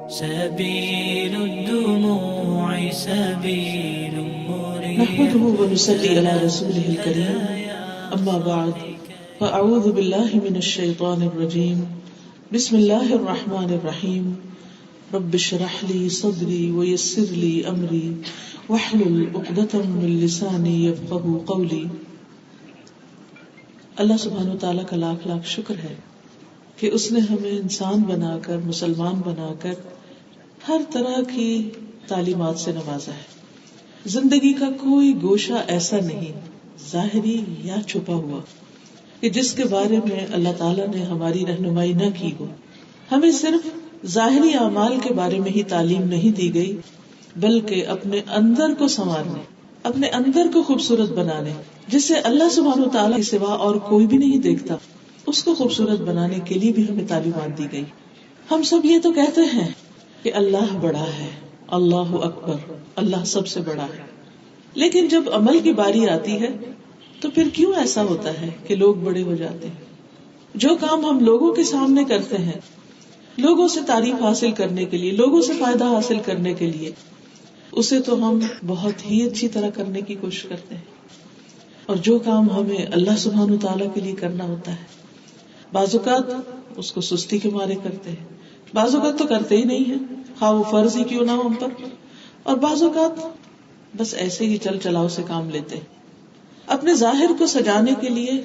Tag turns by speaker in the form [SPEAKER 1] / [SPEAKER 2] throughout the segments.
[SPEAKER 1] سبيل الدموع سبيل مريح.
[SPEAKER 2] نحمده ونصلي على رسوله الكريم أما بعد فأعوذ بالله من الشيطان الرجيم بسم الله الرحمن الرحيم رب اشرح لي صدري ويسر لي أمري واحلل عقدة من لساني يفقهوا قولي. اللہ سبحانہ وتعالیٰ کا لاکھ لاکھ شکر ہے کہ اس نے ہمیں انسان بنا کر، مسلمان بنا کر ہر طرح کی تعلیمات سے نوازا ہے. زندگی کا کوئی گوشہ ایسا نہیں، ظاہری یا چھپا ہوا، کہ جس کے بارے میں اللہ تعالیٰ نے ہماری رہنمائی نہ کی ہو. ہمیں صرف ظاہری اعمال کے بارے میں ہی تعلیم نہیں دی گئی، بلکہ اپنے اندر کو سنوارنے، اپنے اندر کو خوبصورت بنانے، جسے اللہ سبحانہ وتعالیٰ کے سوا اور کوئی بھی نہیں دیکھتا، اس کو خوبصورت بنانے کے لیے بھی ہمیں تعلیمات دی گئی. ہم سب یہ تو کہتے ہیں کہ اللہ بڑا ہے، اللہ اکبر، اللہ سب سے بڑا ہے، لیکن جب عمل کی باری آتی ہے تو پھر کیوں ایسا ہوتا ہے کہ لوگ بڑے ہو جاتے ہیں؟ جو کام ہم لوگوں کے سامنے کرتے ہیں، لوگوں سے تعریف حاصل کرنے کے لیے، لوگوں سے فائدہ حاصل کرنے کے لیے، اسے تو ہم بہت ہی اچھی طرح کرنے کی کوشش کرتے ہیں. اور جو کام ہمیں اللہ سبحانہ وتعالیٰ کے لیے کرنا ہوتا ہے، بعض اوقات اس کو سستی کے مارے کرتے ہیں، بعض اوقات تو کرتے ہی نہیں ہیں، خواہ وہ فرض ہی کیوں نہ ہو ہم پر، اور بعض اوقات بس ایسے ہی چل چلاؤ سے کام لیتے ہیں. اپنے ظاہر کو سجانے کے لیے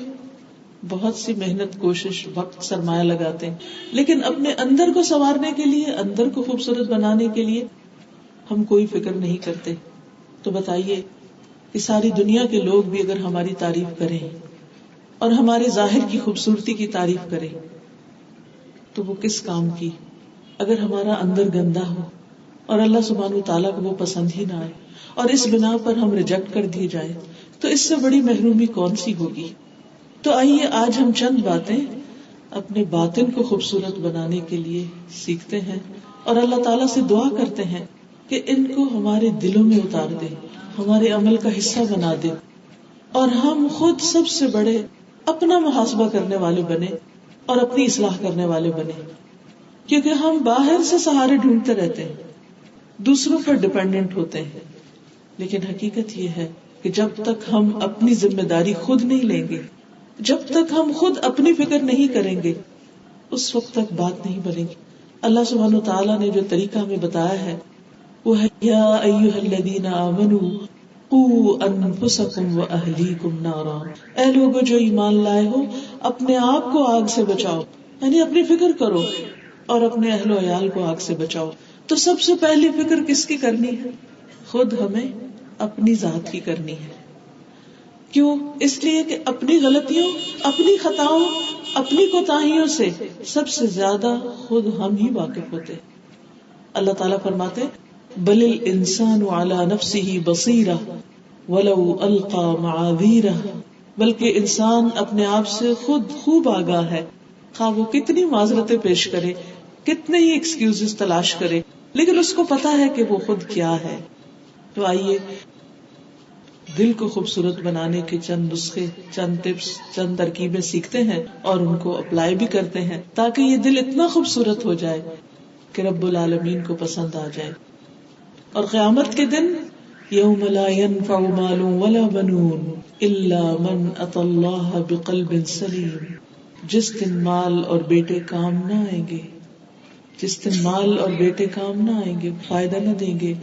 [SPEAKER 2] بہت سی محنت، کوشش، وقت، سرمایہ لگاتے ہیں، لیکن اپنے اندر کو سنوارنے کے لیے، اندر کو خوبصورت بنانے کے لیے ہم کوئی فکر نہیں کرتے. تو بتائیے کہ ساری دنیا کے لوگ بھی اگر ہماری تعریف کریں اور ہمارے ظاہر کی خوبصورتی کی تعریف کریں تو وہ کس کام کی، اگر ہمارا اندر گندا ہو اور اللہ سبحانہ وتعالیٰ کو وہ پسند ہی نہ آئے اور اس بنا پر ہم ریجیکٹ کر دیے جائیں تو اس سے بڑی محرومی کون سی ہوگی. تو آئیے آج ہم چند باتیں اپنے باطن کو خوبصورت بنانے کے لیے سیکھتے ہیں اور اللہ تعالیٰ سے دعا کرتے ہیں کہ ان کو ہمارے دلوں میں اتار دے، ہمارے عمل کا حصہ بنا دے، اور ہم خود سب سے بڑے اپنا محاسبہ کرنے والے بنے اور اپنی اصلاح کرنے والے بنے. کیونکہ ہم باہر سے سہارے ڈھونڈتے رہتے ہیں، دوسروں پر ڈیپینڈنٹ ہوتے ہیں، لیکن حقیقت یہ ہے کہ جب تک ہم اپنی ذمہ داری خود نہیں لیں گے، جب تک ہم خود اپنی فکر نہیں کریں گے، اس وقت تک بات نہیں بنے گی. اللہ سبحانہ وتعالیٰ نے جو طریقہ ہمیں بتایا ہے وہ ہے یا ایھا الذین آمنوا قوا انفسکم واہلیکم نارا. اے لوگو جو ایمان لائے ہو، اپنے آپ کو آگ سے بچاؤ، یعنی اپنی فکر کرو اور اپنے اہل و عیال کو آگ سے بچاؤ. تو سب سے پہلی فکر کس کی کرنی ہے؟ خود ہمیں اپنی ذات کی کرنی ہے. کیوں؟ اس لیے کہ اپنی غلطیوں، اپنی خطاؤں، اپنی کوتاہیوں سے سب سے زیادہ خود ہم ہی واقف ہوتے. اللہ تعالیٰ فرماتے بل الانسان علی نفسہ بصیرہ ولو القی معاذیرہ، بلکہ انسان اپنے آپ سے خود خوب آگاہ ہے، خواہ وہ کتنی معذرتیں پیش کرے، کتنے ہی ایکسکیوزز تلاش کرے، لیکن اس کو پتا ہے کہ وہ خود کیا ہے. تو آئیے دل کو خوبصورت بنانے کے چند نسخے، چند ٹپس، چند ترکیبیں سیکھتے ہیں اور ان کو اپلائی بھی کرتے ہیں تاکہ یہ دل اتنا خوبصورت ہو جائے کہ رب العالمین کو پسند آ جائے. اور قیامت کے دن یوم لا ينفع مال ولا بنون الا من اتى اللہ بقلب سلیم، جس دن مال اور بیٹے کام نہ آئیں گے، جس دن مال اور بیٹے کام نہ آئیں گے، فائدہ نہ دیں گے،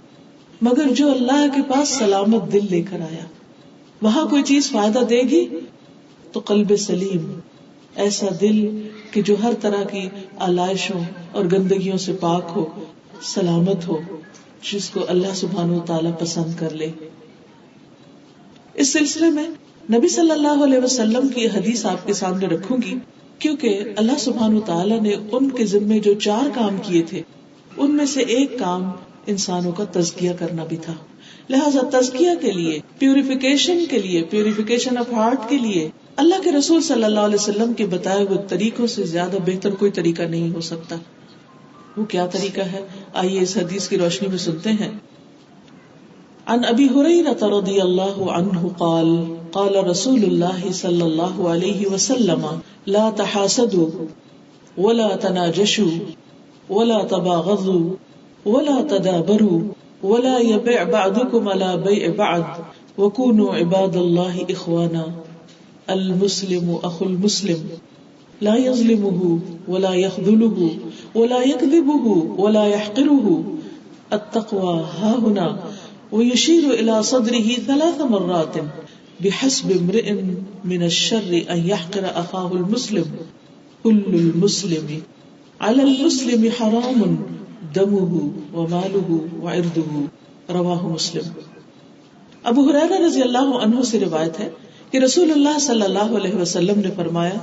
[SPEAKER 2] مگر جو اللہ کے پاس سلامت دل لے کر آیا. وہاں کوئی چیز فائدہ دے گی تو قلب سلیم، ایسا دل کہ جو ہر طرح کی آلائشوں اور گندگیوں سے پاک ہو، سلامت ہو، جس کو اللہ سبحانہ وتعالیٰ پسند کر لے. اس سلسلے میں نبی صلی اللہ علیہ وسلم کی حدیث آپ کے سامنے رکھوں گی، کیونکہ اللہ سبحانہ وتعالیٰ نے ان کے ذمے جو 4 کام کیے تھے ان میں سے ایک کام انسانوں کا تزکیہ کرنا بھی تھا. لہذا تزکیہ کے لیے، پیوریفیکیشن آف ہارٹ کے لیے اللہ کے رسول صلی اللہ علیہ وسلم کے بتائے ہوئے طریقوں سے زیادہ بہتر کوئی طریقہ نہیں ہو سکتا. وہ کیا طریقہ ہے؟ آئیے اس حدیث کی روشنی میں سنتے ہیں. عن ابی ہریرہ رضی اللہ عنہ قال قال رسول اللہ صلی اللہ علیہ وسلم لا تحاسدوا ولا تناجشوا ولا تباغضوا ولا تدابروا ولا يبع بعضكم على بيع بعض وكونوا عباد الله إخوانا المسلم أخو المسلم لا يظلمه ولا يخذله ولا يكذبه ولا يحقره التقوى ها هنا ويشير إلى صدره 3 مرات بحسب امرئ من الشر أن يحقر أخاه المسلم كل المسلم على المسلم حرام دمه وماله وعرضه رواہ مسلم۔ ابو ہریرہ رضی اللہ عنہ سے روایت ہے کہ رسول اللہ صلی اللہ علیہ وسلم نے فرمایا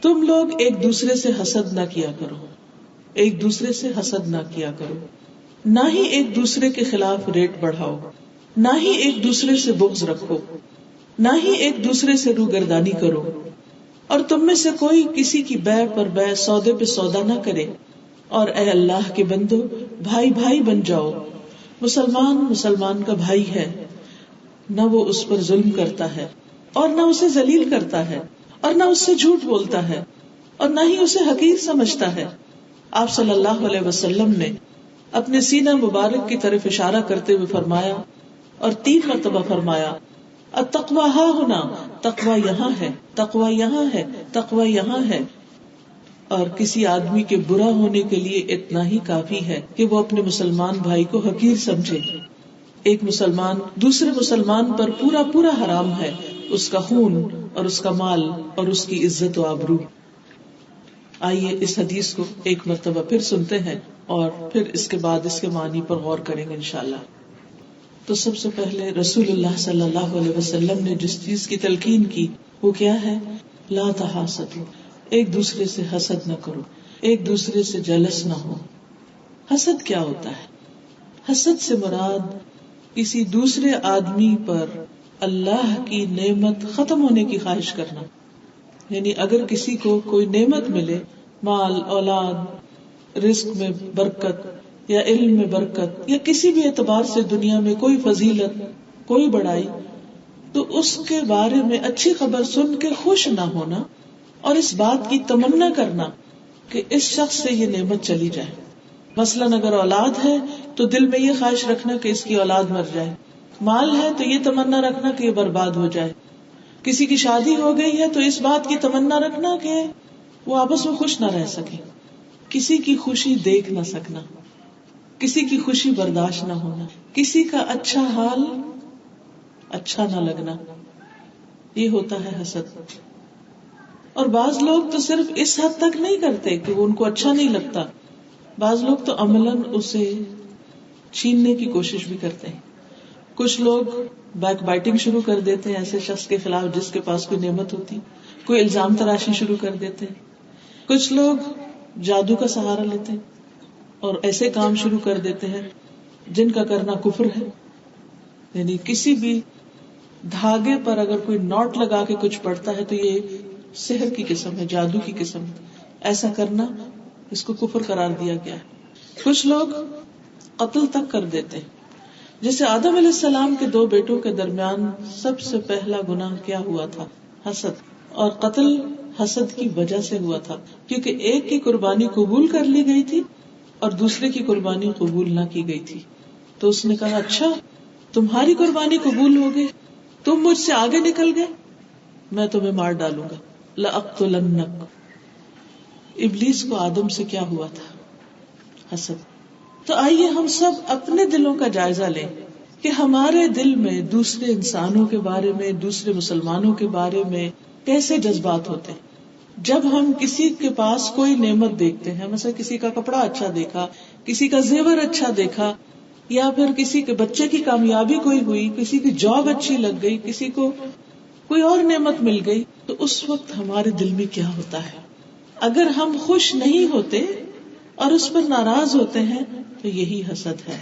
[SPEAKER 2] تم لوگ ایک دوسرے سے حسد نہ کیا کرو، ایک دوسرے سے حسد نہ کیا کرو، نہ ہی ایک دوسرے کے خلاف ریٹ بڑھاؤ، نہ ہی ایک دوسرے سے بغض رکھو، نہ ہی ایک دوسرے سے روگردانی کرو، اور تم میں سے کوئی کسی کی بیع پر بیع، سودے پہ سودا نہ کرے، اور اے اللہ کے بندو بھائی بھائی بن جاؤ، مسلمان مسلمان کا بھائی ہے، نہ وہ اس پر ظلم کرتا ہے اور نہ اسے ذلیل کرتا ہے اور نہ اس سے جھوٹ بولتا ہے اور نہ ہی اسے حقیر سمجھتا ہے۔ آپ صلی اللہ علیہ وسلم نے اپنے سینہ مبارک کی طرف اشارہ کرتے ہوئے فرمایا اور 3 مرتبہ فرمایا التقوی ہا ہونا، تقوی یہاں ہے، تقوی یہاں ہے، تقوی یہاں ہے۔ اور کسی آدمی کے برا ہونے کے لیے اتنا ہی کافی ہے کہ وہ اپنے مسلمان بھائی کو حقیر سمجھے۔ ایک مسلمان دوسرے مسلمان پر پورا حرام ہے، اس کا خون اور اس کا مال اور اس کی عزت و آبرو۔ آئیے اس حدیث کو ایک مرتبہ پھر سنتے ہیں اور پھر اس کے بعد اس کے معنی پر غور کریں گے انشاءاللہ۔ تو سب سے پہلے رسول اللہ صلی اللہ علیہ وسلم نے جس چیز کی تلقین کی وہ کیا ہے؟ لا تحاسدوا، ایک دوسرے سے حسد نہ کرو، ایک دوسرے سے جلس نہ ہو۔ حسد کیا ہوتا ہے؟ حسد سے مراد کسی دوسرے آدمی پر اللہ کی نعمت ختم ہونے کی خواہش کرنا، یعنی اگر کسی کو کوئی نعمت ملے، مال، اولاد، رزق میں برکت یا علم میں برکت یا کسی بھی اعتبار سے دنیا میں کوئی فضیلت، کوئی بڑائی، تو اس کے بارے میں اچھی خبر سن کے خوش نہ ہونا اور اس بات کی تمنا کرنا کہ اس شخص سے یہ نعمت چلی جائے۔ مثلاً اگر اولاد ہے تو دل میں یہ خواہش رکھنا کہ اس کی اولاد مر جائے، مال ہے تو یہ تمنا رکھنا کہ یہ برباد ہو جائے، کسی کی شادی ہو گئی ہے تو اس بات کی تمنا رکھنا کہ وہ آپس میں خوش نہ رہ سکے، کسی کی خوشی دیکھ نہ سکنا، کسی کی خوشی برداشت نہ ہونا، کسی کا اچھا حال اچھا نہ لگنا، یہ ہوتا ہے حسد۔ اور بعض لوگ تو صرف اس حد تک نہیں کرتے کہ وہ ان کو اچھا نہیں لگتا، بعض لوگ تو عملاً اسے چھیننے کی کوشش بھی کرتے ہیں۔ کچھ لوگ بیک بائٹنگ شروع کر دیتے ہیں ایسے شخص کے خلاف جس کے پاس کوئی نعمت ہوتی، کوئی الزام تراشی شروع کر دیتے ہیں، کچھ لوگ جادو کا سہارا لیتے ہیں اور ایسے کام شروع کر دیتے ہیں جن کا کرنا کفر ہے، یعنی کسی بھی دھاگے پر اگر کوئی نوٹ لگا کے کچھ پڑتا ہے تو یہ سحر کی قسم ہے، جادو کی قسم ہے، ایسا کرنا اس کو کفر قرار دیا گیا ہے۔ کچھ لوگ قتل تک کر دیتے ہیں، جیسے آدم علیہ السلام کے 2 بیٹوں کے درمیان سب سے پہلا گناہ کیا ہوا تھا؟ حسد، اور قتل حسد کی وجہ سے ہوا تھا، کیونکہ ایک کی قربانی قبول کر لی گئی تھی اور دوسرے کی قربانی قبول نہ کی گئی تھی۔ تو اس نے کہا اچھا تمہاری قربانی قبول ہو گئی، تم مجھ سے آگے نکل گئے، میں تمہیں مار ڈالوں گا، لأقتلنک۔ ابلیس کو آدم سے کیا ہوا تھا؟ حسد۔ تو آئیے ہم سب اپنے دلوں کا جائزہ لیں کہ ہمارے دل میں دوسرے انسانوں کے بارے میں، دوسرے مسلمانوں کے بارے میں کیسے جذبات ہوتے ہیں۔ جب ہم کسی کے پاس کوئی نعمت دیکھتے ہیں، مثلا کسی کا کپڑا اچھا دیکھا، کسی کا زیور اچھا دیکھا، یا پھر کسی کے بچے کی کامیابی کوئی ہوئی، کسی کی جاب اچھی لگ گئی، کسی کو کوئی اور نعمت مل گئی، تو اس وقت ہمارے دل میں کیا ہوتا ہے؟ اگر ہم خوش نہیں ہوتے اور اس پر ناراض ہوتے ہیں تو یہی حسد ہے۔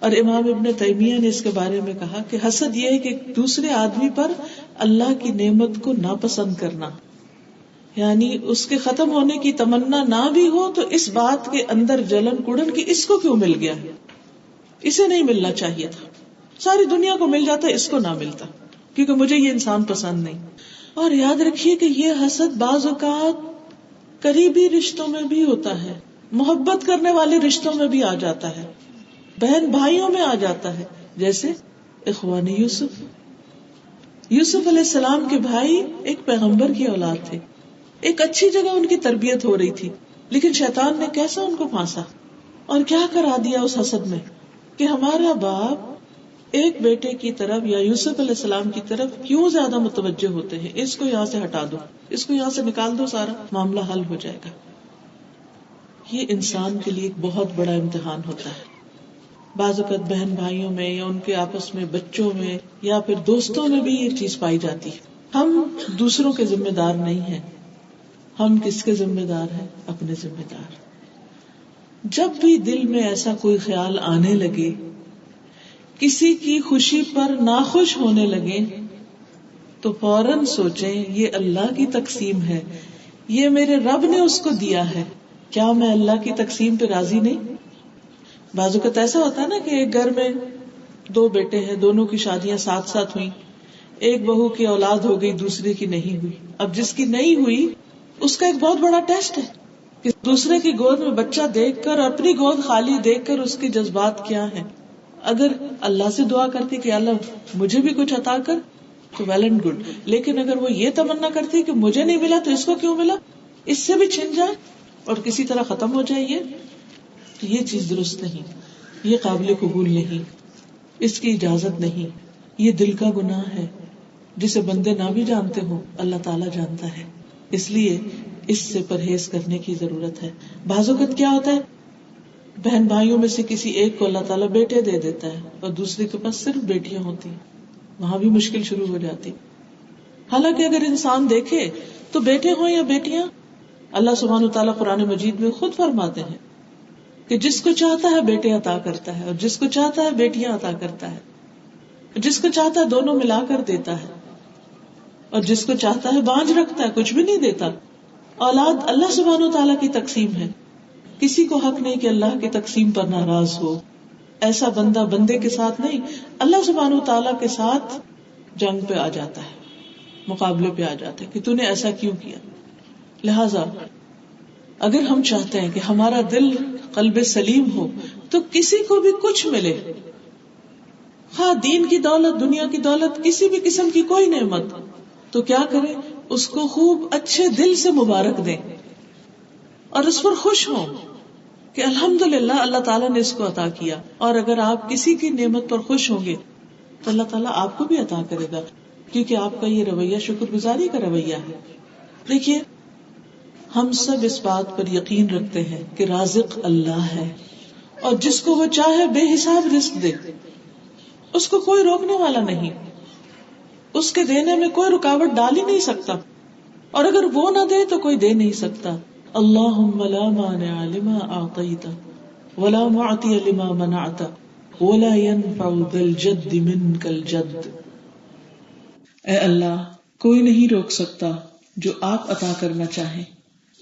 [SPEAKER 2] اور امام ابن تیمیہ نے اس کے بارے میں کہا کہ حسد یہ ہے کہ دوسرے آدمی پر اللہ کی نعمت کو ناپسند کرنا، یعنی اس کے ختم ہونے کی تمنا نہ بھی ہو تو اس بات کے اندر جلن کڑن کہ اس کو کیوں مل گیا، اسے نہیں ملنا چاہیے تھا، ساری دنیا کو مل جاتا اس کو نہ ملتا کیونکہ مجھے یہ انسان پسند نہیں۔ اور یاد رکھیے کہ یہ حسد بعض اوقات قریبی رشتوں میں بھی ہوتا ہے، محبت کرنے والے رشتوں میں بھی آ جاتا ہے، بہن بھائیوں میں آ جاتا ہے، جیسے اخوان یوسف. یوسف علیہ السلام کے بھائی ایک پیغمبر کی اولاد تھے، ایک اچھی جگہ ان کی تربیت ہو رہی تھی، لیکن شیطان نے کیسا ان کو پھانسا اور کیا کرا دیا اس حسد میں کہ ہمارا باپ ایک بیٹے کی طرف یا یوسف علیہ السلام کی طرف کیوں زیادہ متوجہ ہوتے ہیں، اس کو یہاں سے ہٹا دو، اس کو یہاں سے نکال دو، سارا معاملہ حل ہو جائے گا. یہ انسان کے لیے ایک بہت بڑا امتحان ہوتا ہے. بعض اوقات بہن بھائیوں میں یا ان کے آپس میں، بچوں میں یا پھر دوستوں میں بھی یہ چیز پائی جاتی ہے. ہم دوسروں کے ذمہ دار نہیں ہیں، ہم کس کے ذمہ دار ہیں؟ اپنے ذمہ دار. جب بھی دل میں ایسا کوئی خیال آنے لگے، کسی کی خوشی پر ناخوش ہونے لگے، تو فوراً سوچیں یہ اللہ کی تقسیم ہے، یہ میرے رب نے اس کو دیا ہے، کیا میں اللہ کی تقسیم پہ راضی نہیں؟ بعض اوقات ایسا ہوتا ہے نا کہ ایک گھر میں دو بیٹے ہیں، دونوں کی شادیاں ساتھ ساتھ ہوئی، ایک بہو کی اولاد ہو گئی، دوسرے کی نہیں ہوئی. اب جس کی نہیں ہوئی اس کا ایک بہت بڑا ٹیسٹ ہے کہ دوسرے کی گود میں بچہ دیکھ کر، اپنی گود خالی دیکھ کر اس کے جذبات کیا ہیں. اگر اللہ سے دعا کرتی کہ اللہ مجھے بھی کچھ عطا کر تو ویل اینڈ گڈ، لیکن اگر وہ یہ تمنا کرتی کہ مجھے نہیں ملا تو اس کو کیوں ملا، اس سے بھی چھن جائے اور کسی طرح ختم ہو جائے، تو یہ چیز درست نہیں، یہ قابل قبول نہیں، اس کی اجازت نہیں. یہ دل کا گناہ ہے جسے بندے نہ بھی جانتے ہو، اللہ تعالیٰ جانتا ہے، اس لیے اس سے پرہیز کرنے کی ضرورت ہے. بعض اوقات کیا ہوتا ہے، بہن بھائیوں میں سے کسی ایک کو اللہ تعالیٰ بیٹے دے دیتا ہے اور دوسرے کے پاس صرف بیٹیاں ہوتی ہیں، وہاں بھی مشکل شروع ہو جاتی. حالانکہ اگر انسان دیکھے تو بیٹے ہوں یا بیٹیاں، اللہ سبحانہ وتعالیٰ قرآن مجید میں خود فرماتے ہیں کہ جس کو چاہتا ہے بیٹے عطا کرتا ہے، اور جس کو چاہتا ہے بیٹیاں عطا کرتا ہے، جس کو چاہتا ہے دونوں ملا کر دیتا ہے، اور جس کو چاہتا ہے بانجھ رکھتا ہے، کچھ بھی نہیں دیتا. اولاد اللہ سبحانہ وتعالیٰ کی تقسیم ہے، کسی کو حق نہیں کہ اللہ کی تقسیم پر ناراض ہو. ایسا بندہ بندے کے ساتھ نہیں، اللہ سبحانہ وتعالیٰ کے ساتھ جنگ پہ آ جاتا ہے، مقابلے پہ آ جاتا ہے کہ تو نے ایسا کیوں کیا. لہذا اگر ہم چاہتے ہیں کہ ہمارا دل قلب سلیم ہو تو کسی کو بھی کچھ ملے، خواہ دین کی دولت، دنیا کی دولت، کسی بھی قسم کی کوئی نعمت، تو کیا کریں، اس کو خوب اچھے دل سے مبارک دیں اور اس پر خوش ہوں کہ الحمدللہ اللہ تعالیٰ نے اس کو عطا کیا. اور اگر آپ کسی کی نعمت پر خوش ہوں گے تو اللہ تعالیٰ آپ کو بھی عطا کرے گا، کیونکہ آپ کا یہ رویہ شکر گزاری کا رویہ ہے. دیکھیے، ہم سب اس بات پر یقین رکھتے ہیں کہ رازق اللہ ہے، اور جس کو وہ چاہے بے حساب رزق دے، اس کو کوئی روکنے والا نہیں، اس کے دینے میں کوئی رکاوٹ ڈال ہی نہیں سکتا، اور اگر وہ نہ دے تو کوئی دے نہیں سکتا. اللہم لا مانع لما اعطیت ولا معطی لما منعت ولا ينفع ذا الجد منک الجد. اے اللہ، کوئی نہیں روک سکتا جو آپ عطا کرنا چاہیں،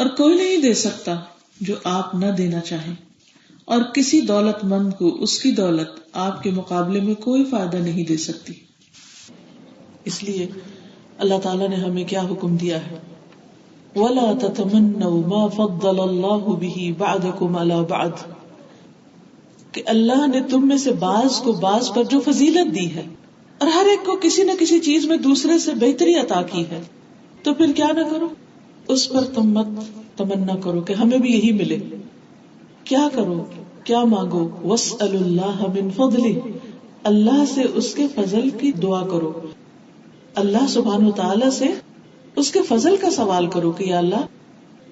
[SPEAKER 2] اور کوئی نہیں دے سکتا جو آپ نہ دینا چاہیں، اور کسی دولت مند کو اس کی دولت آپ کے مقابلے میں کوئی فائدہ نہیں دے سکتی. اس لیے اللہ تعالیٰ نے ہمیں کیا حکم دیا ہے، وَلَا تَتَمَنَّوْا مَا فَضَّلَ اللَّهُ بِهِ بَعْضَكُمْ عَلَى بَعْضٍ، کہ اللہ نے تم میں سے بعض کو بعض پر جو فضیلت دی ہے، اور ہر ایک کو کسی نہ کسی چیز میں دوسرے سے بہتری عطا کی ہے، تو پھر کیا نہ کرو، اس پر تم مت تمنا کرو کہ ہمیں بھی یہی ملے. کیا کرو، کیا مانگو، وَاسْأَلُوا اللَّهَ مِن فَضْلِهِ، اللہ سے اس کے فضل کی دعا کرو، اللہ سبحانہ وتعالی سے اس کے فضل کا سوال کرو کہ یا اللہ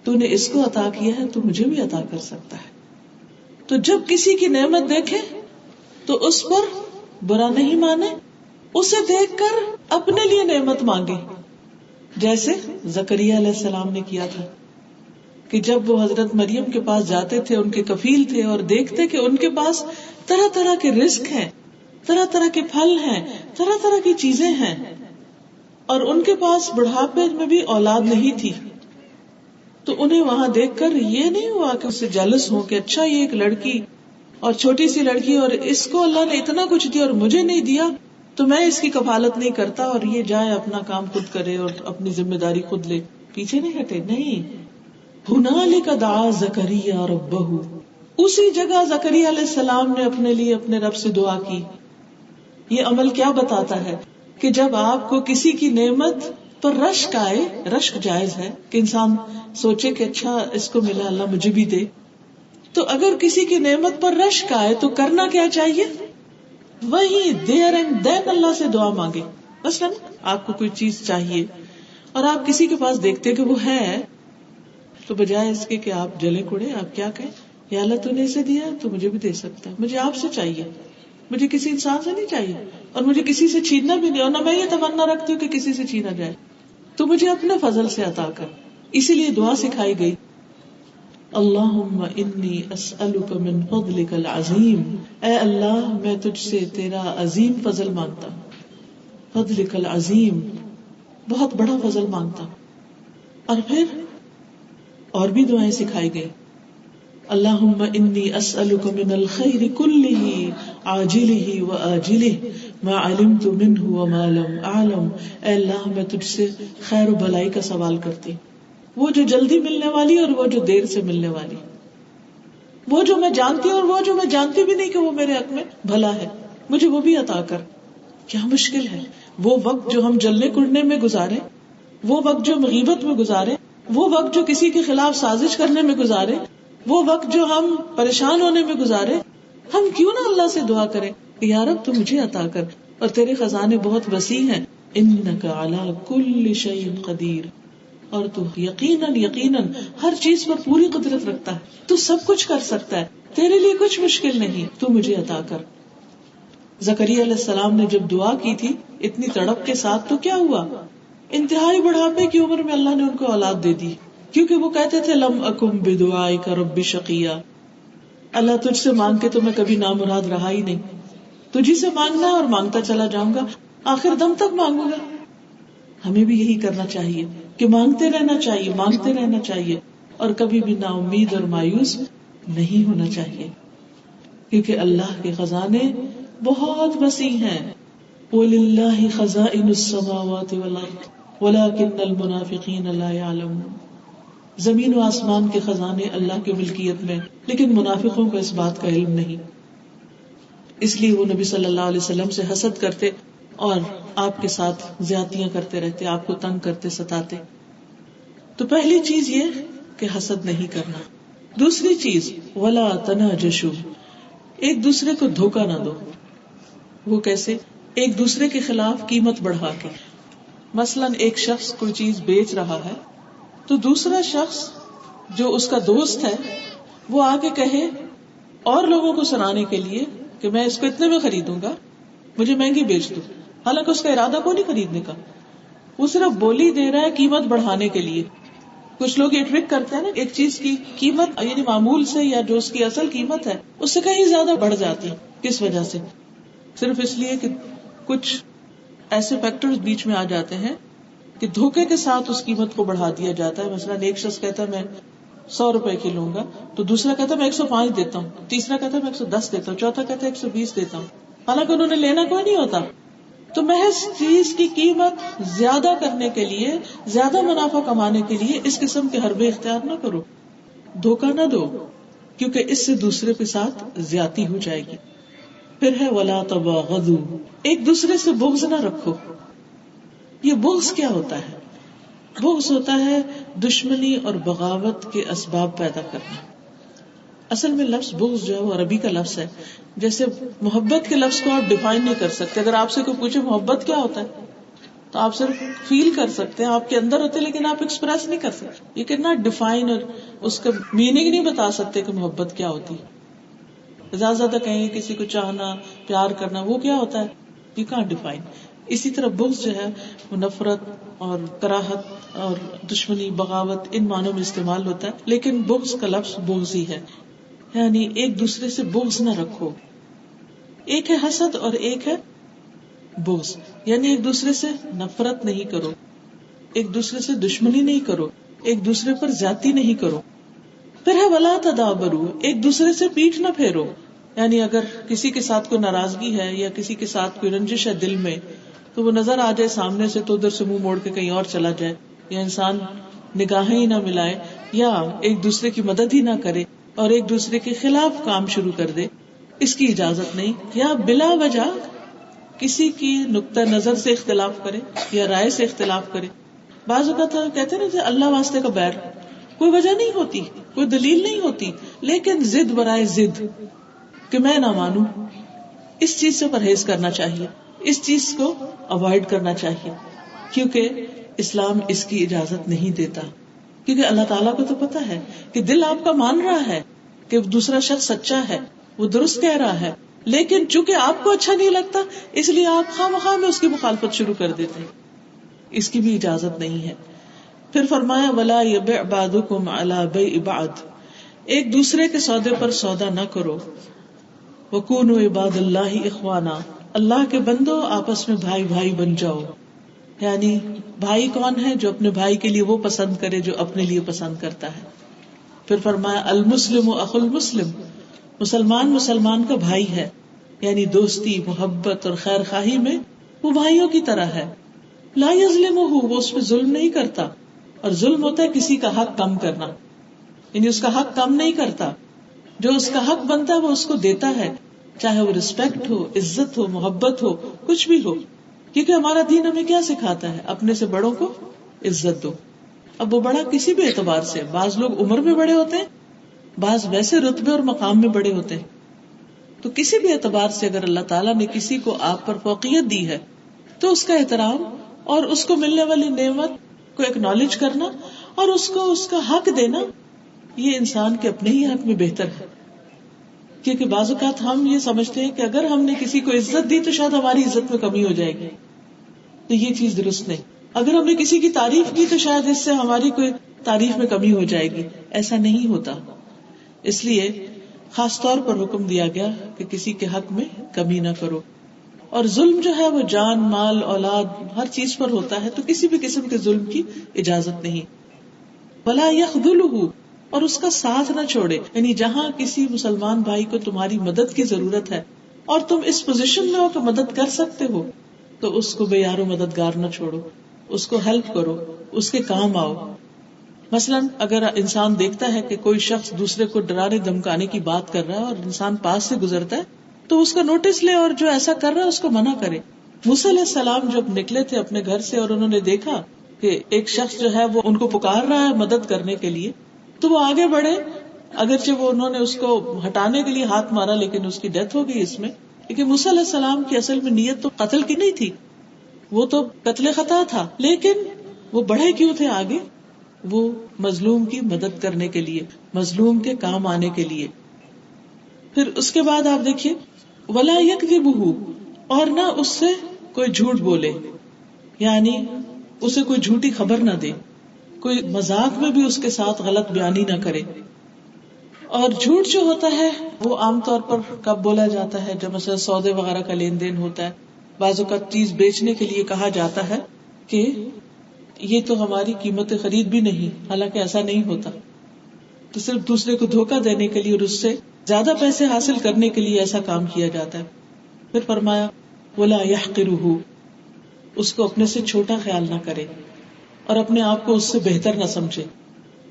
[SPEAKER 2] تو نے اس کو عطا کیا ہے تو مجھے بھی عطا کر سکتا ہے. تو جب کسی کی نعمت دیکھے تو اس پر برا نہیں مانے، اسے دیکھ کر اپنے لیے نعمت مانگے، جیسے زکریا علیہ السلام نے کیا تھا کہ جب وہ حضرت مریم کے پاس جاتے تھے، ان کے کفیل تھے، اور دیکھتے کہ ان کے پاس طرح طرح کے رزق ہیں، طرح طرح کے پھل ہیں، طرح طرح کی چیزیں ہیں، اور ان کے پاس بڑھاپے میں بھی اولاد نہیں تھی، تو انہیں وہاں دیکھ کر یہ نہیں ہوا کہ اس سے جیلس ہوں کہ اچھا یہ ایک لڑکی اور چھوٹی سی لڑکی، اور اس کو اللہ نے اتنا کچھ دیا اور مجھے نہیں دیا، تو میں اس کی کفالت نہیں کرتا اور یہ جائے اپنا کام خود کرے اور اپنی ذمہ داری خود لے. پیچھے نہیں ہٹے، نہیں، ہنالک دعا زکریا ربہ، اسی جگہ زکریا علیہ السلام نے اپنے لیے اپنے رب سے دعا کی. یہ عمل کیا بتاتا ہے کہ جب آپ کو کسی کی نعمت پر رشک آئے، رشک جائز ہے کہ انسان سوچے کہ اچھا اس کو ملا اللہ مجھے بھی دے، تو اگر کسی کی نعمت پر رشک آئے تو کرنا کیا چاہیے؟ وہی دیر اینڈ دین اللہ سے دعا مانگے. مثلا آپ کو کوئی چیز چاہیے اور آپ کسی کے پاس دیکھتے کہ وہ ہے، تو بجائے اس کے کہ آپ جلے کوڑے، آپ کیا کہیں، یا اللہ تو نے اسے دیا تو مجھے بھی دے سکتا ہے، مجھے آپ سے چاہیے، مجھے کسی انسان سے نہیں چاہیے، اور مجھے کسی سے چھیننا بھی نہیں، اور نہ میں یہ تمنا رکھتی ہوں کہ کسی سے چھینا جائے، تو مجھے اپنے فضل سے عطا کر. اسی لیے دعا سکھائی گئی، اللہم انی اسألک من فضلک العظیم، اے اللہ میں تجھ سے تیرا عظیم فضل مانگتا ہوں. فضلک العظیم، بہت بڑا فضل مانگتا ہوں. اور پھر اور بھی دعائیں سکھائی گئی، اللہم انی اسألک من الخیر کلہ عاجلہ وآجلہ ما علمت منہ وما لم اعلم، اے اللہ میں تجھ سے خیر و بھلائی کا سوال کرتی ہوں، وہ جو جلدی ملنے والی اور وہ جو دیر سے ملنے والی، وہ جو میں جانتی ہوں اور وہ جو میں جانتی بھی نہیں کہ وہ میرے حق میں بھلا ہے، مجھے وہ بھی عطا کر. کیا مشکل ہے وہ وقت جو ہم جلنے کڑنے میں گزارے، وہ وقت جو غیبت میں گزارے، وہ وقت جو کسی کے خلاف سازش کرنے میں گزارے، وہ وقت جو ہم پریشان ہونے میں گزارے، ہم کیوں نہ اللہ سے دعا کریں کہ یا رب تو مجھے عطا کر، اور تیرے خزانے بہت وسیع ہیں، انک علی کل شیء قدیر، اور تو یقیناً یقیناً ہر چیز پر پوری قدرت رکھتا ہے، تو سب کچھ کر سکتا ہے، تیرے لیے کچھ مشکل نہیں، تو مجھے عطا کر. زکریا علیہ السلام نے جب دعا کی تھی اتنی تڑپ کے ساتھ، تو کیا ہوا؟ انتہائی بڑھاپے کی عمر میں اللہ نے ان کو اولاد دے دی، کیونکہ وہ کہتے تھے لم اکم بدعائک رب شقیا، اللہ تجھ سے مانگ کے تو میں کبھی نامراد رہا ہی نہیں، تجھی سے مانگنا ہے اور مانگتا چلا جاؤں گا، آخر دم تک مانگوں گا. ہمیں بھی یہی کرنا چاہیے کہ مانگتے رہنا چاہیے، مانگتے رہنا چاہیے، اور کبھی بھی نا امید اور مایوس نہیں ہونا چاہیے، کیونکہ اللہ کے خزانے بہت وسیع ہیں. وَلِلَّهِ خَزَائِنُ السَّمَاوَاتِ وَالْأَرْضِ وَلَكِنَّ الْمُنَافِقِينَ لَا يَعْلَمُونَ، زمین و آسمان کے خزانے اللہ کی ملکیت میں، لیکن منافقوں کو اس بات کا علم نہیں. اس لیے وہ نبی صلی اللہ علیہ وسلم سے حسد کرتے اور آپ کے ساتھ زیادتیاں کرتے رہتے، آپ کو تنگ کرتے، ستاتے. تو پہلی چیز یہ کہ حسد نہیں کرنا. دوسری چیز وَلَا تَنَاجَشُوا، ایک دوسرے کو دھوکہ نہ دو. وہ کیسے؟ ایک دوسرے کے خلاف قیمت بڑھا کے. مثلاً ایک شخص کوئی چیز بیچ رہا ہے تو دوسرا شخص جو اس کا دوست ہے وہ آگے کہے اور لوگوں کو سنانے کے لیے کہ میں اس کو اتنے میں خریدوں گا، مجھے مہنگی بیچ دو، حالانکہ اس کا ارادہ کو نہیں خریدنے کا، وہ صرف بولی دے رہا ہے قیمت بڑھانے کے لیے. کچھ لوگ یہ ٹرک کرتے ہیں نا، ایک چیز کی قیمت یعنی معمول سے یا جو اس کی اصل قیمت ہے اس سے کہیں زیادہ بڑھ جاتی ہے. کس وجہ سے؟ صرف اس لیے کہ کچھ ایسے فیکٹرز بیچ میں آ جاتے ہیں کہ دھوکے کے ساتھ اس قیمت کو بڑھا دیا جاتا ہے. مثلا ایک شخص کہتا ہے میں 100 روپے کی لوں گا، تو دوسرا کہتا ہے میں 105 دیتا ہوں، تیسرا کہتا ہے میں 110 دیتا ہوں، چوتھا کہتا ہے 120 دیتا ہوں، حالانکہ انہوں نے لینا کوئی نہیں ہوتا. تو محض چیز کی قیمت زیادہ کرنے کے لیے، زیادہ منافع کمانے کے لیے اس قسم کے حربے اختیار نہ کرو، دھوکہ نہ دو، کیونکہ اس سے دوسرے کے ساتھ زیادتی ہو جائے گی. پھر ہے وَلَا تَبَاغَضُوا، ایک دوسرے سے بغض نہ رکھو. یہ بغض کیا ہوتا ہے؟ بغض ہوتا ہے دشمنی اور بغاوت کے اسباب پیدا کرنا. اصل میں لفظ بغض جو ہے وہ عربی کا لفظ ہے. جیسے محبت کے لفظ کو آپ ڈیفائن نہیں کر سکتے. اگر آپ سے کوئی پوچھے محبت کیا ہوتا ہے تو آپ صرف فیل کر سکتے ہیں، آپ کے اندر ہوتے، لیکن آپ ایکسپریس نہیں کر سکتے. یہ کتنا ڈیفائن اور اس کا میننگ نہیں بتا سکتے کہ محبت کیا ہوتی ہے. زیادہ زیادہ کہیں گے کسی کو چاہنا، پیار کرنا، وہ کیا ہوتا ہے؟ You can't define. اسی طرح بغض جو ہے وہ نفرت اور کراہت اور دشمنی، بغاوت، ان معنوں میں استعمال ہوتا ہے. لیکن بغض کا لفظ بغض ہی ہے، یعنی ایک دوسرے سے بغض نہ رکھو. ایک ہے حسد اور ایک ہے بغض، یعنی ایک دوسرے سے نفرت نہیں کرو، ایک دوسرے سے دشمنی نہیں کرو، ایک دوسرے پر زیادتی نہیں کرو. پھر ہے وَلَا تَدَابَرُوا، ایک دوسرے سے پیٹھ نہ پھیرو. یعنی اگر کسی کے ساتھ کوئی ناراضگی ہے یا کسی کے ساتھ کوئی رنجش ہے دل میں، تو وہ نظر آ جائے سامنے سے تو ادھر سے منہ موڑ کے کہیں اور چلا جائے، یا انسان نگاہیں ہی نہ ملائے، یا ایک دوسرے کی مدد ہی نہ کرے اور ایک دوسرے کے خلاف کام شروع کر دے، اس کی اجازت نہیں. یا بلا وجہ کسی کی نقطہ نظر سے اختلاف کرے یا رائے سے اختلاف کرے. بعض اوقات کہتے ہیں نا اللہ واسطے کا بیر، کوئی وجہ نہیں ہوتی، کوئی دلیل نہیں ہوتی، لیکن ضد برائے ضد کہ میں نہ مانوں، اس چیز سے پرہیز کرنا چاہیے، اس چیز کو اوائڈ کرنا چاہیے، کیونکہ اسلام اس کی اجازت نہیں دیتا. کیونکہ اللہ تعالیٰ کو تو پتا ہے کہ دل آپ کا مان رہا ہے کہ دوسرا شخص سچا ہے، وہ درست کہہ رہا ہے، لیکن چونکہ آپ کو اچھا نہیں لگتا اس لیے آپ خواہ میں اس کی مخالفت شروع کر دیتے ہیں. اس کی بھی اجازت نہیں ہے. پھر فرمایا ولا یبع بعضکم علی بیع بعض، ایک دوسرے کے سودے پر سودا نہ کرو. وکونوا عباد اللہ اخوانا، اللہ کے بندو آپس میں بھائی بھائی بن جاؤ. یعنی بھائی کون ہے؟ جو اپنے بھائی کے لیے وہ پسند کرے جو اپنے لیے پسند کرتا ہے. پھر فرمایا المسلم اخو المسلم، مسلمان مسلمان کا بھائی ہے، یعنی دوستی محبت اور خیر خواہی میں وہ بھائیوں کی طرح ہے. لا یظلمہ، وہ اس پہ ظلم نہیں کرتا. اور ظلم ہوتا ہے کسی کا حق کم کرنا، یعنی اس کا حق کم نہیں کرتا، جو اس کا حق بنتا ہے وہ اس کو دیتا ہے، چاہے وہ رسپیکٹ ہو، عزت ہو، محبت ہو، کچھ بھی ہو. کیونکہ ہمارا دین ہمیں کیا سکھاتا ہے؟ اپنے سے بڑوں کو عزت دو. اب وہ بڑا کسی بھی اعتبار سے، بعض لوگ عمر میں بڑے ہوتے ہیں، بعض ویسے رتبے اور مقام میں بڑے ہوتے ہیں. تو کسی بھی اعتبار سے اگر اللہ تعالیٰ نے کسی کو آپ پر فوقیت دی ہے تو اس کا احترام اور اس کو ملنے والی نعمت کو ایکنالج کرنا اور اس کو اس کا حق دینا، یہ انسان کے اپنے ہی حق میں بہتر ہے. کیونکہ بعض اوقات ہم یہ سمجھتے ہیں کہ اگر ہم نے کسی کو عزت دی تو شاید ہماری عزت میں کمی ہو جائے گی، تو یہ چیز درست نہیں. اگر ہم نے کسی کی تعریف کی تو شاید اس سے ہماری کوئی تعریف میں کمی ہو جائے گی، ایسا نہیں ہوتا. اس لیے خاص طور پر حکم دیا گیا کہ کسی کے حق میں کمی نہ کرو. اور ظلم جو ہے وہ جان مال اولاد ہر چیز پر ہوتا ہے، تو کسی بھی قسم کے ظلم کی اجازت نہیں. ولا یخذلہ، اور اس کا ساتھ نہ چھوڑے. یعنی جہاں کسی مسلمان بھائی کو تمہاری مدد کی ضرورت ہے اور تم اس پوزیشن میں ہو کہ مدد کر سکتے ہو تو اس کو بے یار و مددگار نہ چھوڑو، اس کو ہیلپ کرو، اس کے کام آؤ. مثلاً اگر انسان دیکھتا ہے کہ کوئی شخص دوسرے کو ڈرانے دھمکانے کی بات کر رہا ہے اور انسان پاس سے گزرتا ہے تو اس کا نوٹس لے اور جو ایسا کر رہا ہے اس کو منع کرے. موسیٰ علیہ السلام جب نکلے تھے اپنے گھر سے اور انہوں نے دیکھا کہ ایک شخص جو ہے وہ ان کو پکار رہا ہے مدد کرنے کے لیے تو وہ آگے بڑھے، اگرچہ وہ انہوں نے اس کو ہٹانے کے لیے ہاتھ مارا لیکن اس کی ڈیتھ ہو گئی اس میں. لیکن موسیٰ علیہ السلام کی اصل میں نیت تو قتل کی نہیں تھی، وہ تو قتل خطا تھا، لیکن وہ بڑھے کیوں تھے آگے؟ وہ مظلوم کی مدد کرنے کے لیے، مظلوم کے کام آنے کے لیے. پھر اس کے بعد آپ دیکھیے ولا یکذبہ، اور نہ اس سے کوئی جھوٹ بولے، یعنی اسے کوئی جھوٹی خبر نہ دے، کوئی مذاق میں بھی اس کے ساتھ غلط بیانی نہ کرے. اور جھوٹ جو ہوتا ہے وہ عام طور پر کب بولا جاتا ہے؟ جب مثلا سودے وغیرہ کا لین دین ہوتا ہے. بعض اوقات چیز بیچنے کے لیے کہا جاتا ہے کہ یہ تو ہماری قیمت خرید بھی نہیں، حالانکہ ایسا نہیں ہوتا، تو صرف دوسرے کو دھوکہ دینے کے لیے اور اس سے زیادہ پیسے حاصل کرنے کے لیے ایسا کام کیا جاتا ہے. پھر فرمایا ولا یحقرہ، اس کو اپنے سے چھوٹا خیال نہ کرے اور اپنے آپ کو اس سے بہتر نہ سمجھے.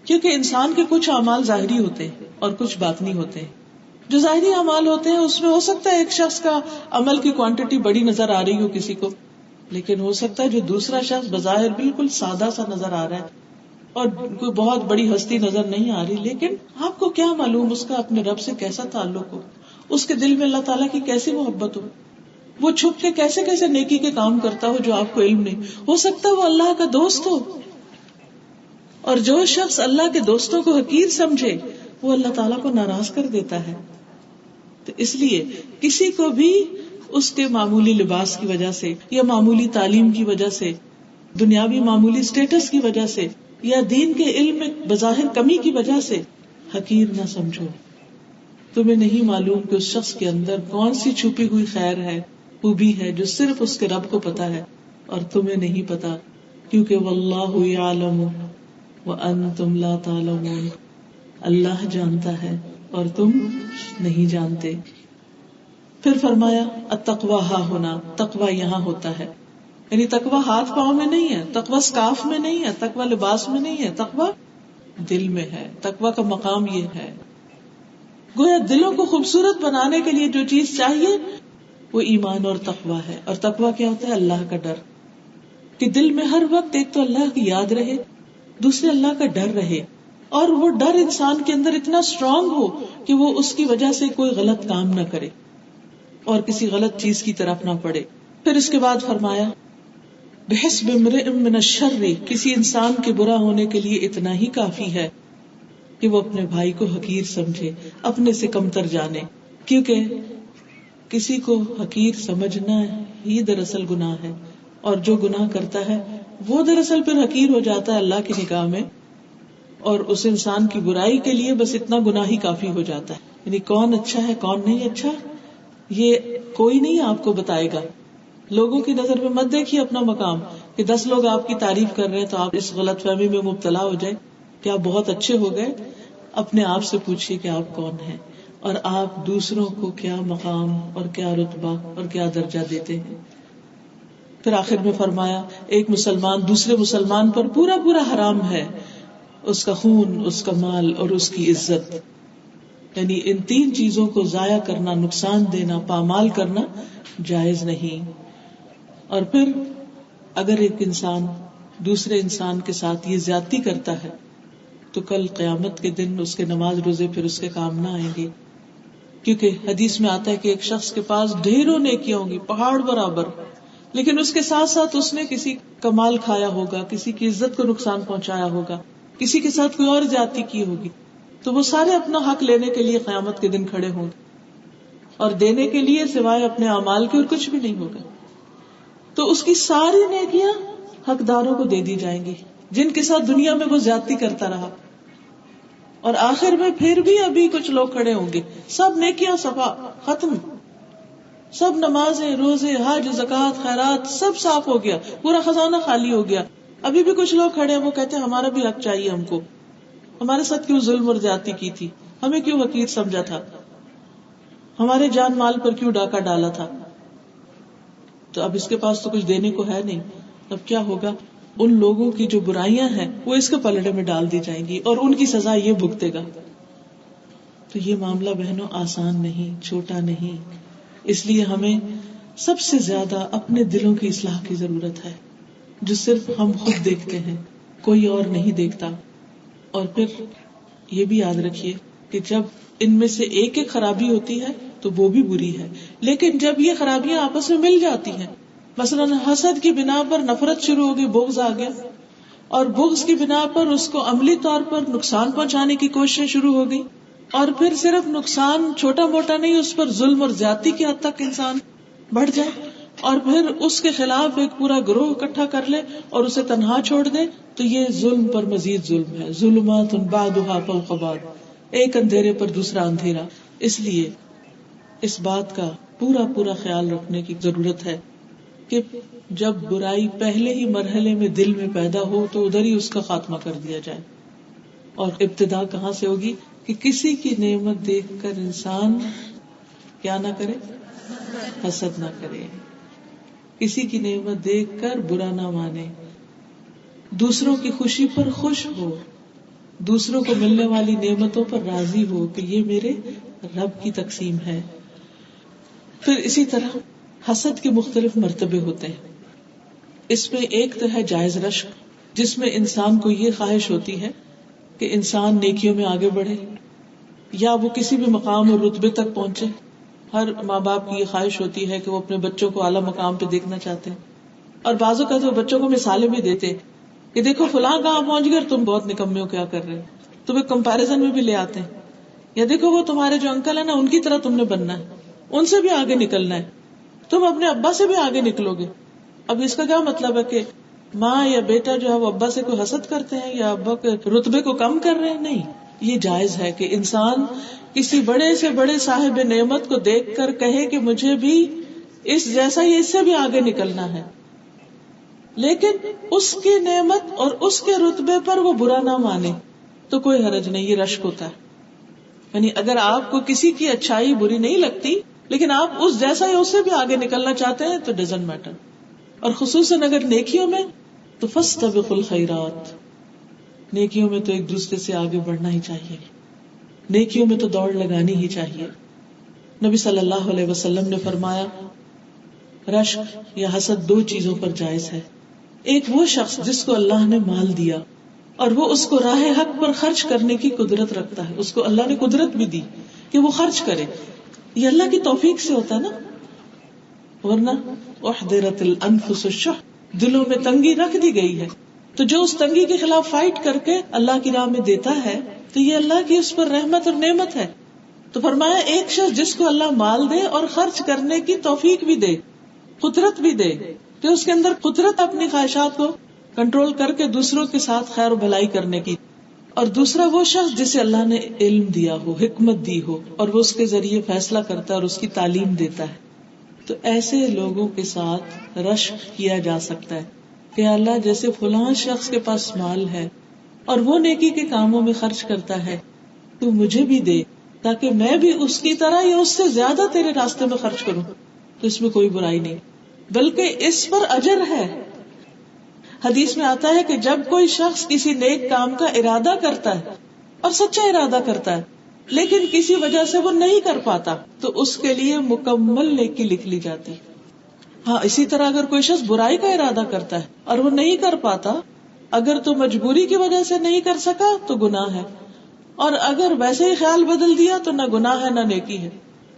[SPEAKER 2] کیونکہ انسان کے کچھ اعمال ظاہری ہوتے ہیں اور کچھ باطنی ہوتے ہیں. جو ظاہری اعمال ہوتے ہیں اس میں ہو سکتا ہے ایک شخص کا عمل کی کوانٹٹی بڑی نظر آ رہی ہو کسی کو، لیکن ہو سکتا ہے جو دوسرا شخص بظاہر بالکل سادہ سا نظر آ رہا ہے اور کوئی بہت بڑی ہستی نظر نہیں آ رہی، لیکن آپ کو کیا معلوم اس کا اپنے رب سے کیسا تعلق ہو، اس کے دل میں اللہ تعالیٰ کی کیسی محبت ہو، وہ چھپ کے کیسے کیسے نیکی کے کام کرتا ہو جو آپ کو علم نہیں. ہو سکتا ہے وہ اللہ کا دوست ہو، اور جو شخص اللہ کے دوستوں کو حقیر سمجھے وہ اللہ تعالیٰ کو ناراض کر دیتا ہے. تو اس لیے کسی کو بھی اس کے معمولی لباس کی وجہ سے یا معمولی تعلیم کی وجہ سے، دنیاوی معمولی سٹیٹس کی وجہ سے یا دین کے علم میں بظاہر کمی کی وجہ سے حقیر نہ سمجھو. تمہیں نہیں معلوم کہ اس شخص کے اندر کون سی چھپی ہوئی خیر ہے، خوبی ہے جو صرف اس کے رب کو پتا ہے اور تمہیں نہیں پتا، کیونکہ واللہ یعلم وانتم لا تعلمون، اللہ جانتا ہے اور تم نہیں جانتے. پھر فرمایا التقوی ہا ہونا، تقوی یہاں ہوتا ہے، یعنی تقوی ہاتھ پاؤں میں نہیں ہے، تقوی سکارف میں نہیں ہے، تقوی لباس میں نہیں ہے، تقوی دل میں ہے. تقویٰ کا مقام یہ ہے. گویا دلوں کو خوبصورت بنانے کے لیے جو چیز چاہیے وہ ایمان اور تقویٰ ہے. اور تقویٰ کیا ہوتا ہے؟ اللہ کا ڈر. کہ دل میں ہر وقت ایک تو اللہ کی یاد رہے, دوسرے اللہ کا ڈر رہے, اور وہ ڈر انسان کے اندر اتنا اسٹرانگ ہو کہ وہ اس کی وجہ سے کوئی غلط کام نہ کرے اور کسی غلط چیز کی طرف نہ پڑے. پھر اس کے بعد فرمایا بحسب امرئ من الشر, کسی انسان کے برا ہونے کے لیے اتنا ہی کافی ہے کہ وہ اپنے بھائی کو حقیر سمجھے, اپنے سے کمتر جانے. کیونکہ کسی کو حقیر سمجھنا ہی دراصل گناہ ہے, اور جو گناہ کرتا ہے وہ دراصل پھر حقیر ہو جاتا ہے اللہ کی نگاہ میں, اور اس انسان کی برائی کے لیے بس اتنا گناہ ہی کافی ہو جاتا ہے. یعنی کون اچھا ہے کون نہیں اچھا یہ کوئی نہیں آپ کو بتائے گا. لوگوں کی نظر میں مت دیکھیے اپنا مقام کہ 10 لوگ آپ کی تعریف کر رہے ہیں تو آپ اس غلط فہمی میں مبتلا ہو جائیں کہ آپ بہت اچھے ہو گئے. اپنے آپ سے پوچھیے کہ آپ کون ہیں, اور آپ دوسروں کو کیا مقام اور کیا رتبہ اور کیا درجہ دیتے ہیں. پھر آخر میں فرمایا ایک مسلمان دوسرے مسلمان پر پورا پورا حرام ہے, اس کا خون, اس کا مال اور اس کی عزت. یعنی ان 3 چیزوں کو ضائع کرنا, نقصان دینا, پامال کرنا جائز نہیں. اور پھر اگر ایک انسان دوسرے انسان کے ساتھ یہ زیادتی کرتا ہے تو کل قیامت کے دن اس کے نماز روزے پھر اس کے کام نہ آئیں گے. کیونکہ حدیث میں آتا ہے کہ ایک شخص کے پاس ڈھیروں نیکیاں ہوں گی, پہاڑ برابر, لیکن اس کے ساتھ ساتھ اس نے کسی کا مال کھایا ہوگا, کسی کی عزت کو نقصان پہنچایا ہوگا, کسی کے ساتھ کوئی اور زیادتی کی ہوگی, تو وہ سارے اپنا حق لینے کے لیے قیامت کے دن کھڑے ہوں گے, اور دینے کے لیے سوائے اپنے اعمال کے اور کچھ بھی نہیں ہوگا. تو اس کی ساری نیکیاں حقداروں کو دے دی جائیں گی جن کے ساتھ دنیا میں وہ زیادتی کرتا رہا, اور آخر میں پھر بھی ابھی کچھ لوگ کھڑے ہوں گے, سب نیکیاں صفا ختم, سب نمازیں, روزے, حج, زکوٰۃ, خیرات سب صاف ہو گیا, پورا خزانہ خالی ہو گیا. ابھی بھی کچھ لوگ کھڑے ہیں, وہ کہتے ہیں ہمارا بھی حق چاہیے, ہم کو ہمارے ساتھ کیوں ظلم اور زیادتی کی تھی, ہمیں کیوں حقیر سمجھا تھا, ہمارے جان مال پر کیوں ڈاکہ ڈالا تھا. تو اب اس کے پاس تو کچھ دینے کو ہے نہیں. اب کیا ہوگا؟ ان لوگوں کی جو برائیاں ہیں وہ اس کے پلڑے میں ڈال دی جائیں گی اور ان کی سزا یہ بھگتے گا. تو یہ معاملہ بہنوں آسان نہیں, چھوٹا نہیں. اس لیے ہمیں سب سے زیادہ اپنے دلوں کی اصلاح کی ضرورت ہے, جو صرف ہم خود دیکھتے ہیں, کوئی اور نہیں دیکھتا. اور پھر یہ بھی یاد رکھیے کہ جب ان میں سے ایک ایک خرابی ہوتی ہے تو وہ بھی بری ہے, لیکن جب یہ خرابیاں آپس میں مل جاتی ہیں, مثلا حسد کی بنا پر نفرت شروع ہو گئی, بغض آ گیا, اور بغض کی بنا پر اس کو عملی طور پر نقصان پہنچانے کی کوششیں شروع ہو گئی, اور پھر صرف نقصان چھوٹا موٹا نہیں, اس پر ظلم اور زیادتی کی حد تک انسان بڑھ جائے, اور پھر اس کے خلاف ایک پورا گروہ اکٹھا کر لے اور اسے تنہا چھوڑ دے, تو یہ ظلم پر مزید ظلم ہے. ظلمات بعضها فوق بعض, ایک اندھیرے پر دوسرا اندھیرا. اس لیے اس بات کا پورا پورا خیال رکھنے کی ضرورت ہے کہ جب برائی پہلے ہی مرحلے میں دل میں پیدا ہو تو ادھر ہی اس کا خاتمہ کر دیا جائے. اور ابتدا کہاں سے ہوگی؟ کہ کسی کی نعمت دیکھ کر انسان کیا نہ کرے, حسد نہ کرے, کسی کی نعمت دیکھ کر برا نہ مانے, دوسروں کی خوشی پر خوش ہو, دوسروں کو ملنے والی نعمتوں پر راضی ہو کہ یہ میرے رب کی تقسیم ہے. پھر اسی طرح حسد کے مختلف مرتبے ہوتے ہیں. اس میں ایک تو ہے جائز رشک, جس میں انسان کو یہ خواہش ہوتی ہے کہ انسان نیکیوں میں آگے بڑھے یا وہ کسی بھی مقام اور رتبے تک پہنچے. ہر ماں باپ کی یہ خواہش ہوتی ہے کہ وہ اپنے بچوں کو اعلیٰ مقام پہ دیکھنا چاہتے ہیں, اور بعضوں کا تو بچوں کو مثالیں بھی دیتے کہ دیکھو فلاں کہاں پہنچ گئے اور تم بہت نکمے ہو, کیا کر رہے ہیں, تمہیں کمپیریزن میں بھی لے آتے ہیں. یا دیکھو وہ تمہارے جو انکل ہیں نا, ان کی طرح تم نے بننا ہے, ان سے بھی آگے نکلنا ہے, تم اپنے ابا سے بھی آگے نکلو گے. اب اس کا کیا مطلب ہے کہ ماں یا بیٹا جو ہے وہ ابا سے کوئی حسد کرتے ہیں یا ابا کے رتبے کو کم کر رہے ہیں؟ نہیں, یہ جائز ہے کہ انسان کسی بڑے سے بڑے صاحب نعمت کو دیکھ کر کہے کہ مجھے بھی اس جیسا ہی اس سے بھی آگے نکلنا ہے, لیکن اس کی نعمت اور اس کے رتبے پر وہ برا نہ مانے تو کوئی حرج نہیں. یہ رشک ہوتا ہے. یعنی اگر آپ کو کسی کی اچھائی بری نہیں لگتی لیکن آپ اس جیسا ہی اس سے بھی آگے نکلنا چاہتے ہیں تو ڈزنٹ میٹر. اور خصوصاً اگر نیکیوں میں تو فاستبقوا الخیرات, نیکیوں میں تو ایک دوسرے سے آگے بڑھنا ہی چاہیے، نیکیوں میں تو دوڑ لگانی ہی چاہیے. نبی صلی اللہ علیہ وسلم نے فرمایا رشک یا حسد دو چیزوں پر جائز ہے. ایک وہ شخص جس کو اللہ نے مال دیا اور وہ اس کو راہ حق پر خرچ کرنے کی قدرت رکھتا ہے، اس کو اللہ نے قدرت بھی دی کہ وہ خرچ کرے، یہ اللہ کی توفیق سے ہوتا ہے نا. ورنہ احضرت الانفس الشح، دلوں میں تنگی رکھ دی گئی ہے، تو جو اس تنگی کے خلاف فائٹ کر کے اللہ کی راہ میں دیتا ہے تو یہ اللہ کی اس پر رحمت اور نعمت ہے. تو فرمایا ایک شخص جس کو اللہ مال دے اور خرچ کرنے کی توفیق بھی دے، قدرت بھی دے کہ اس کے اندر قدرت اپنی خواہشات کو کنٹرول کر کے دوسروں کے ساتھ خیر و بھلائی کرنے کی. اور دوسرا وہ شخص جسے اللہ نے علم دیا ہو، حکمت دی ہو، اور وہ اس کے ذریعے فیصلہ کرتا ہے اور اس کی تعلیم دیتا ہے. تو ایسے لوگوں کے ساتھ رشک کیا جا سکتا ہے کہ اللہ جیسے فلاں شخص کے پاس مال ہے اور وہ نیکی کے کاموں میں خرچ کرتا ہے، تو مجھے بھی دے تاکہ میں بھی اس کی طرح یا اس سے زیادہ تیرے راستے میں خرچ کروں. تو اس میں کوئی برائی نہیں، بلکہ اس پر اجر ہے. حدیث میں آتا ہے کہ جب کوئی شخص کسی نیک کام کا ارادہ کرتا ہے اور سچا ارادہ کرتا ہے لیکن کسی وجہ سے وہ نہیں کر پاتا تو اس کے لیے مکمل نیکی لکھ لی جاتی. ہاں اسی طرح اگر کوئی شخص برائی کا ارادہ کرتا ہے اور وہ نہیں کر پاتا، اگر تو مجبوری کی وجہ سے نہیں کر سکا تو گناہ ہے، اور اگر ویسے ہی خیال بدل دیا تو نہ گناہ ہے نہ نیکی ہے.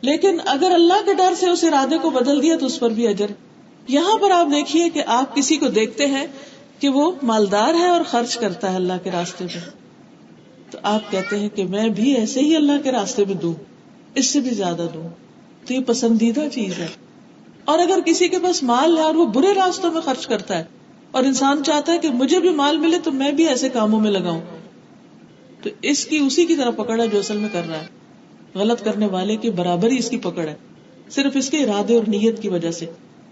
[SPEAKER 2] لیکن اگر اللہ کے ڈر سے اس ارادے کو بدل دیا تو اس پر بھی اجر. یہاں پر آپ دیکھیے کہ آپ کسی کو دیکھتے ہیں کہ وہ مالدار ہے اور خرچ کرتا ہے اللہ کے راستے میں، تو آپ کہتے ہیں کہ میں بھی ایسے ہی اللہ کے راستے میں دوں، اس سے بھی زیادہ دوں. تو یہ پسندیدہ چیز ہے. اور اگر کسی کے پاس مال ہے اور وہ برے راستوں میں خرچ کرتا ہے اور انسان چاہتا ہے کہ مجھے بھی مال ملے تو میں بھی ایسے کاموں میں لگاؤں، تو اس کی اسی کی طرح پکڑ ہے جو اصل میں کر رہا ہے. غلط کرنے والے کی برابر ہی اس کی پکڑ ہے، صرف اس کے ارادے اور نیت کی وجہ سے،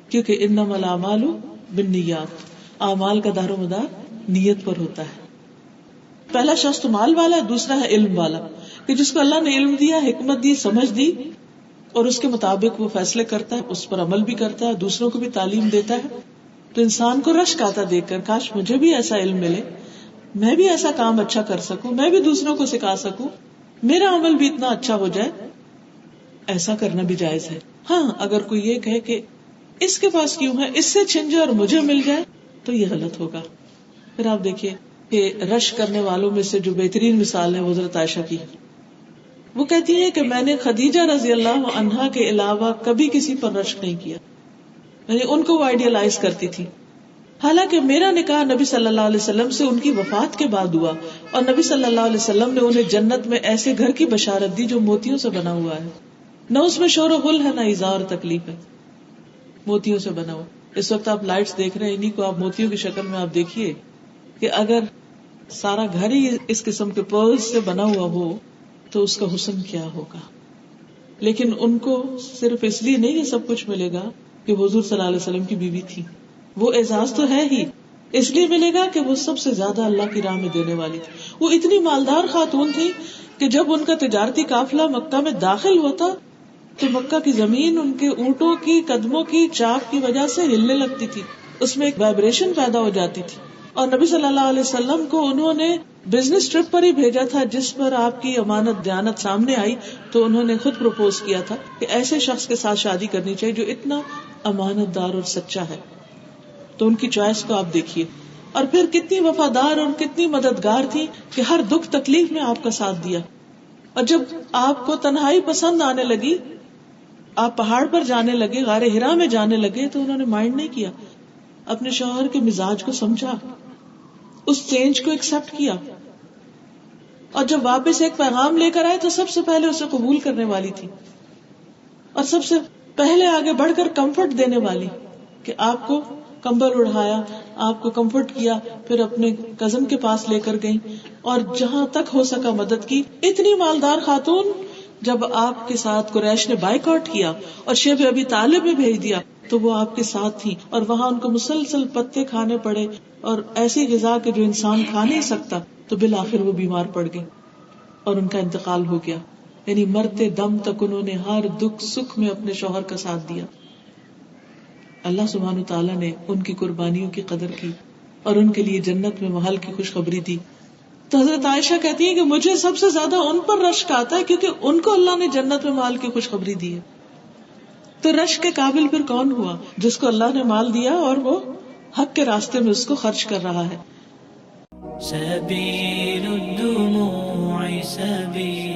[SPEAKER 2] کیونکہ انما الاعمال بالنیات، اعمال کا دار و مدار نیت پر ہوتا ہے. پہلا شخص تو مال والا ہے، دوسرا ہے علم والا، کہ جس کو اللہ نے علم دیا، حکمت دی، سمجھ دی، اور اس کے مطابق وہ فیصلے کرتا ہے، اس پر عمل بھی کرتا ہے، دوسروں کو بھی تعلیم دیتا ہے. تو انسان کو رشک آتا دیکھ کر کاش مجھے بھی ایسا علم ملے، میں بھی ایسا کام اچھا کر سکوں، میں بھی دوسروں کو سکھا سکوں، میرا عمل بھی اتنا اچھا ہو جائے. ایسا کرنا بھی جائز ہے. ہاں اگر کوئی یہ کہے کہ اس کے پاس کیوں ہے، اس سے چھن جائے اور مجھے مل جائے تو یہ غلط ہوگا. پھر آپ دیکھیے کہ رشک کرنے والوں میں سے جو بہترین مثال ہے وہ حضرت عائشہ کی. وہ کہتی ہے کہ میں نے خدیجہ رضی اللہ عنہا کے علاوہ کبھی کسی پر رشک نہیں کیا، یعنی ان کو وہ آئیڈیلائز کرتی تھی. حالانکہ میرا نکاح نبی صلی اللہ علیہ وسلم سے ان کی وفات کے بعد ہوا، اور نبی صلی اللہ علیہ وسلم نے انہیں جنت میں ایسے گھر کی بشارت دی جو موتیوں سے بنا ہوا ہے، نہ اس میں شور و غل ہے، نہ ایذا اور تکلیف ہے، موتیوں سے بنا ہوا. اس وقت آپ لائٹس دیکھ رہے ہیں، انہیں کو آپ موتیوں کی شکل میں آپ دیکھیے کہ اگر سارا گھر ہی اس قسم کے پرلز سے بنا ہوا ہو تو اس کا حسن کیا ہوگا. لیکن ان کو صرف اس لیے نہیں یہ سب کچھ ملے گا کہ حضور صلی اللہ علیہ وسلم کی بیوی تھی، وہ اعزاز تو ہے ہی، اس لیے ملے گا کہ وہ سب سے زیادہ اللہ کی راہ میں دینے والی تھی. وہ اتنی مالدار خاتون تھی کہ جب ان کا تجارتی قافلہ مکہ میں داخل ہوتا تو مکہ کی زمین ان کے اونٹوں کی قدموں کی چاک کی وجہ سے ہلنے لگتی تھی، اس میں ایک وائبریشن پیدا ہو جاتی تھی. اور نبی صلی اللہ علیہ وسلم کو انہوں نے بزنس ٹرپ پر ہی بھیجا تھا جس پر آپ کی امانت دیانت سامنے آئی، تو انہوں نے خود پروپوز کیا تھا کہ ایسے شخص کے ساتھ شادی کرنی چاہیے جو اتنا امانت دار اور سچا ہے. تو ان کی چوائس کو آپ دیکھیے، اور پھر کتنی وفادار اور کتنی مددگار تھی کہ ہر دکھ تکلیف میں آپ کا ساتھ دیا. اور جب آپ کو تنہائی پسند آنے لگی، آپ پہاڑ پر جانے لگے، غار ہرا میں جانے لگے، تو انہوں نے مائنڈ نہیں کیا، اپنے شوہر کے مزاج کو سمجھا، اس چینج کو ایکسپٹ کیا، اور جب واپس ایک پیغام لے کر آئے تو سب سے پہلے اسے قبول کرنے والی تھی، اور سب سے پہلے آگے بڑھ کر کمفرٹ دینے والی، کہ آپ کو کمبل اڑھایا، آپ کو کمفرٹ کیا، پھر اپنے کزن کے پاس لے کر گئی اور جہاں تک ہو سکا مدد کی. اتنی مالدار خاتون جب آپ کے ساتھ قریش نے بائیکاٹ کیا اور شیب ابی طالب میں بھیج دیا تو وہ آپ کے ساتھ تھی، اور وہاں ان کو مسلسل پتے کھانے پڑے اور ایسی غذا کہ جو انسان کھا نہیں سکتا، تو بالآخر وہ بیمار پڑ گئی اور ان کا انتقال ہو گیا. یعنی مرتے دم تک انہوں نے ہر دکھ سکھ میں اپنے شوہر کا ساتھ دیا. اللہ سبحانہ وتعالیٰ نے ان کی قربانیوں کی قدر کی اور ان کے لیے جنت میں محل کی خوشخبری دی. تو حضرت عائشہ کہتی ہیں کہ مجھے سب سے زیادہ ان پر رشک آتا ہے کیونکہ ان کو اللہ نے جنت میں مال کی خوشخبری دی ہے. تو رشک کے قابل پھر کون ہوا؟ جس کو اللہ نے مال دیا اور وہ حق کے راستے میں اس کو خرچ کر رہا ہے.
[SPEAKER 1] سبيل الدموع سبيل